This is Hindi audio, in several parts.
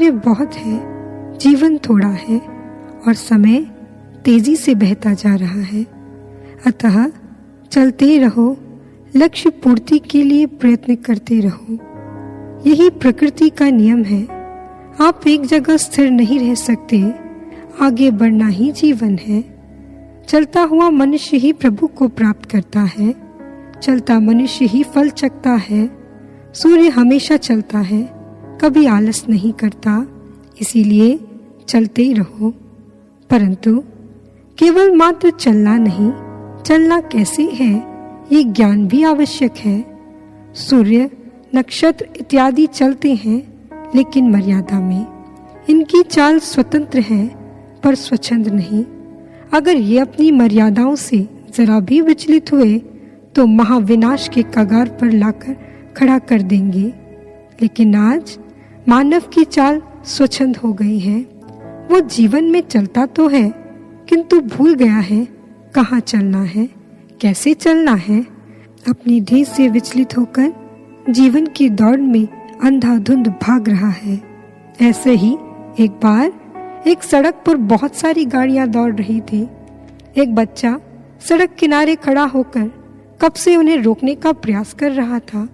कार्य बहुत है, जीवन थोड़ा है और समय तेजी से बहता जा रहा है। अतः चलते रहो, लक्ष्य पूर्ति के लिए प्रयत्न करते रहो। यही प्रकृति का नियम है। आप एक जगह स्थिर नहीं रह सकते, आगे बढ़ना ही जीवन है। चलता हुआ मनुष्य ही प्रभु को प्राप्त करता है, चलता मनुष्य ही फल चखता है। सूर्य हमेशा चलता है, कभी आलस नहीं करता, इसीलिए चलते रहो। परंतु केवल मात्र चलना नहीं, चलना कैसे है ये ज्ञान भी आवश्यक है। सूर्य, नक्षत्र इत्यादि चलते हैं, लेकिन मर्यादा में। इनकी चाल स्वतंत्र है पर स्वच्छंद नहीं। अगर ये अपनी मर्यादाओं से जरा भी विचलित हुए तो महाविनाश के कगार पर लाकर खड़ा कर देंगे। लेकिन आज मानव की चाल स्वच्छंद हो गई है। वो जीवन में चलता तो है, किंतु भूल गया है कहाँ चलना है, कैसे चलना है। अपनी ढेर से विचलित होकर जीवन की दौड़ में अंधाधुंध भाग रहा है। ऐसे ही एक बार एक सड़क पर बहुत सारी गाड़ियां दौड़ रही थी। एक बच्चा सड़क किनारे खड़ा होकर कब से उन्हें रोकने का प्रयास कर रहा था।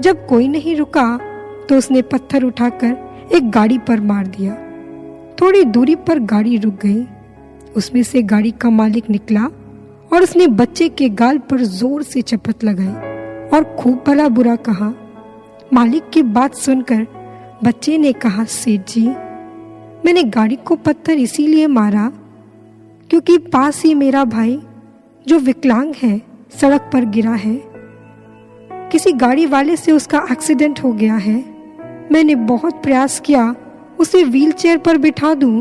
जब कोई नहीं रुका तो उसने पत्थर उठाकर एक गाड़ी पर मार दिया। थोड़ी दूरी पर गाड़ी रुक गई। उसमें से गाड़ी का मालिक निकला और उसने बच्चे के गाल पर जोर से चपत लगाई और खूब भला बुरा कहा। मालिक की बात सुनकर बच्चे ने कहा, सेठ जी, मैंने गाड़ी को पत्थर इसीलिए मारा क्योंकि पास ही मेरा भाई जो विकलांग है सड़क पर गिरा है। किसी गाड़ी वाले से उसका एक्सीडेंट हो गया है। मैंने बहुत प्रयास किया उसे व्हीलचेयर पर बिठा दूं,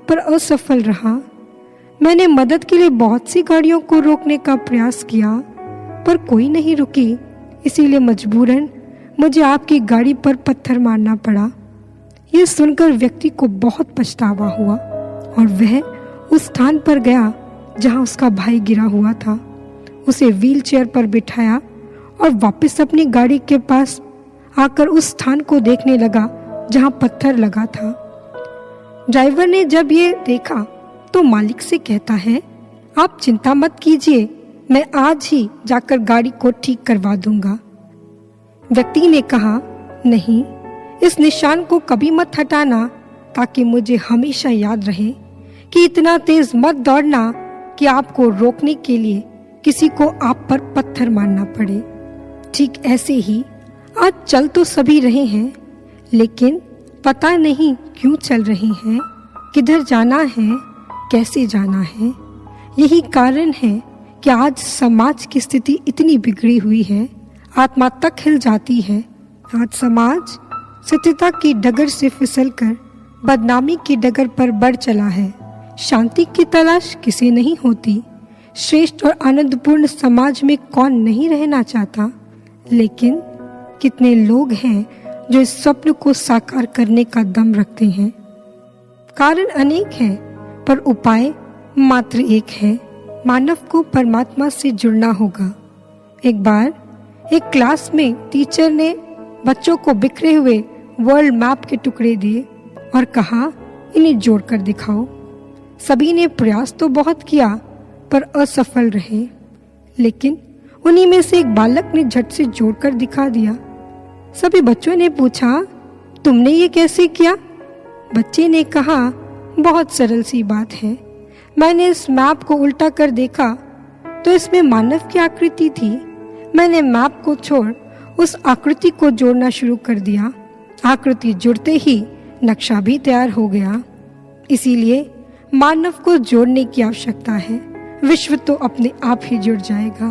पर असफल रहा। मैंने मदद के लिए बहुत सी गाड़ियों को रोकने का प्रयास किया, पर कोई नहीं रुकी, इसीलिए मजबूरन मुझे आपकी गाड़ी पर पत्थर मारना पड़ा। यह सुनकर व्यक्ति को बहुत पछतावा हुआ और वह उस स्थान पर गया जहां उसका भाई गिरा हुआ था। उसे व्हीलचेयर पर बिठाया और वापस अपनी गाड़ी के पास आकर उस स्थान को देखने लगा जहां पत्थर लगा था। ड्राइवर ने जब ये देखा तो मालिक से कहता है, आप चिंता मत कीजिए, मैं आज ही जाकर गाड़ी को ठीक करवा दूंगा। व्यक्ति ने कहा, नहीं, इस निशान को कभी मत हटाना ताकि मुझे हमेशा याद रहे कि इतना तेज मत दौड़ना कि आपको रोकने के लिए किसी को आप पर पत्थर मारना पड़े। ठीक ऐसे ही आज चल तो सभी रहे हैं, लेकिन पता नहीं क्यों चल रहे हैं, किधर जाना है, कैसे जाना है। यही कारण है कि आज समाज की स्थिति इतनी बिगड़ी हुई है, आत्मा तक हिल जाती है। आज समाज सत्यता की डगर से फिसलकर बदनामी की डगर पर बढ़ चला है। शांति की तलाश किसे नहीं होती। श्रेष्ठ और आनंदपूर्ण समाज में कौन नहीं रहना चाहता, लेकिन कितने लोग हैं जो इस स्वप्न को साकार करने का दम रखते हैं। कारण अनेक हैं, पर उपाय मात्र एक है। मानव को परमात्मा से जुड़ना होगा। एक बार एक क्लास में टीचर ने बच्चों को बिखरे हुए वर्ल्ड मैप के टुकड़े दिए और कहा, इन्हें जोड़कर दिखाओ। सभी ने प्रयास तो बहुत किया पर असफल रहे, लेकिन उन्हीं में से एक बालक ने झट से जोड़कर दिखा दिया। सभी बच्चों ने पूछा, तुमने ये कैसे किया? बच्चे ने कहा, बहुत सरल सी बात है। मैंने इस मैप को उल्टा कर देखा तो इसमें मानव की आकृति थी। मैंने मैप को छोड़ उस आकृति को जोड़ना शुरू कर दिया। आकृति जुड़ते ही नक्शा भी तैयार हो गया। इसीलिए मानव को जोड़ने की आवश्यकता है। विश्व तो अपने आप ही जुड़ जाएगा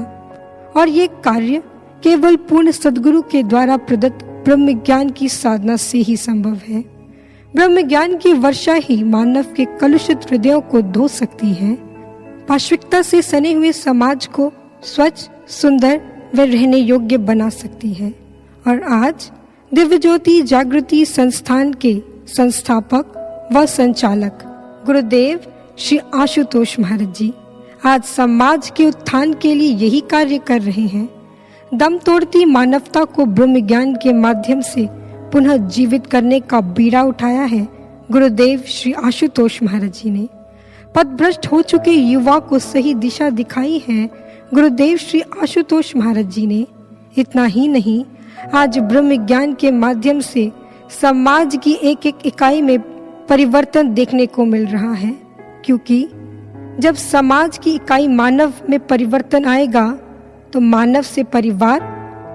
और ये कार्य केवल पूर्ण सद्गुरु के द्वारा प्रदत्त ब्रह्म ज्ञान की साधना से ही संभव है। ब्रह्म ज्ञान की वर्षा ही मानव के कलुषित हृदयों को धो सकती है, पाशविकता से सने हुए समाज को स्वच्छ, सुंदर व रहने योग्य बना सकती है। और आज दिव्य ज्योति जागृति संस्थान के संस्थापक व संचालक गुरुदेव श्री आशुतोष महाराज जी आज समाज के उत्थान के लिए यही कार्य कर रहे हैं। दम तोड़ती मानवता को ब्रह्म ज्ञान के माध्यम से पुनः जीवित करने का बीड़ा उठाया है गुरुदेव श्री आशुतोष महाराज जी ने। पथभ्रष्ट हो चुके युवा को सही दिशा दिखाई है गुरुदेव श्री आशुतोष महाराज जी ने। इतना ही नहीं, आज ब्रह्म ज्ञान के माध्यम से समाज की एक एक इकाई में परिवर्तन देखने को मिल रहा है, क्योंकि जब समाज की इकाई मानव में परिवर्तन आएगा तो मानव से परिवार,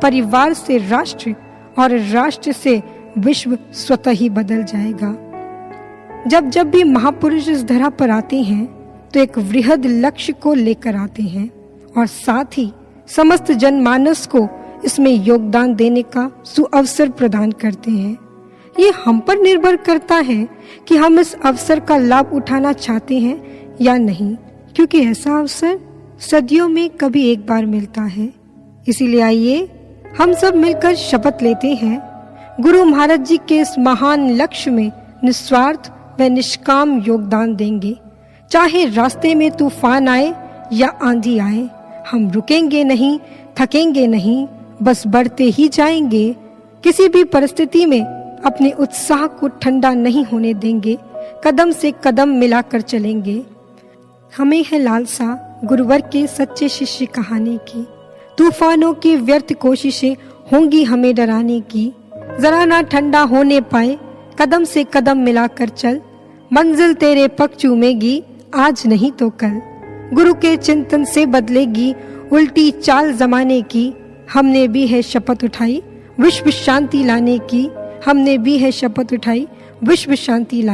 परिवार से राष्ट्र और राष्ट्र से विश्व स्वतः ही बदल जाएगा। जब भी महापुरुष इस धरा पर आते हैं तो एक वृहद लक्ष्य को लेकर आते हैं और साथ ही समस्त जनमानस को इसमें योगदान देने का सुअवसर प्रदान करते हैं। ये हम पर निर्भर करता है कि हम इस अवसर का लाभ उठाना चाहते हैं या नहीं, क्योंकि ऐसा अवसर सदियों में कभी एक बार मिलता है। इसीलिए आइए हम सब मिलकर शपथ लेते हैं, गुरु महाराज जी के इस महान लक्ष्य में निस्वार्थ व निष्काम योगदान देंगे। चाहे रास्ते में तूफान आए या आंधी आए, हम रुकेंगे नहीं, थकेंगे नहीं, बस बढ़ते ही जाएंगे। किसी भी परिस्थिति में अपने उत्साह को ठंडा नहीं होने देंगे, कदम से कदम मिलाकर चलेंगे। हमें है लालसा गुरुवर के सच्चे शिष्य कहानी की। तूफानों की व्यर्थ कोशिशें होंगी हमें डराने की। जरा ना ठंडा होने पाए, कदम से कदम मिलाकर चल। मंजिल तेरे पग चूमेगी, आज नहीं तो कल। गुरु के चिंतन से बदलेगी उल्टी चाल जमाने की। हमने भी है शपथ उठाई विश्व शांति लाने की। हमने भी है शपथ उठाई विश्व शांति लाने की।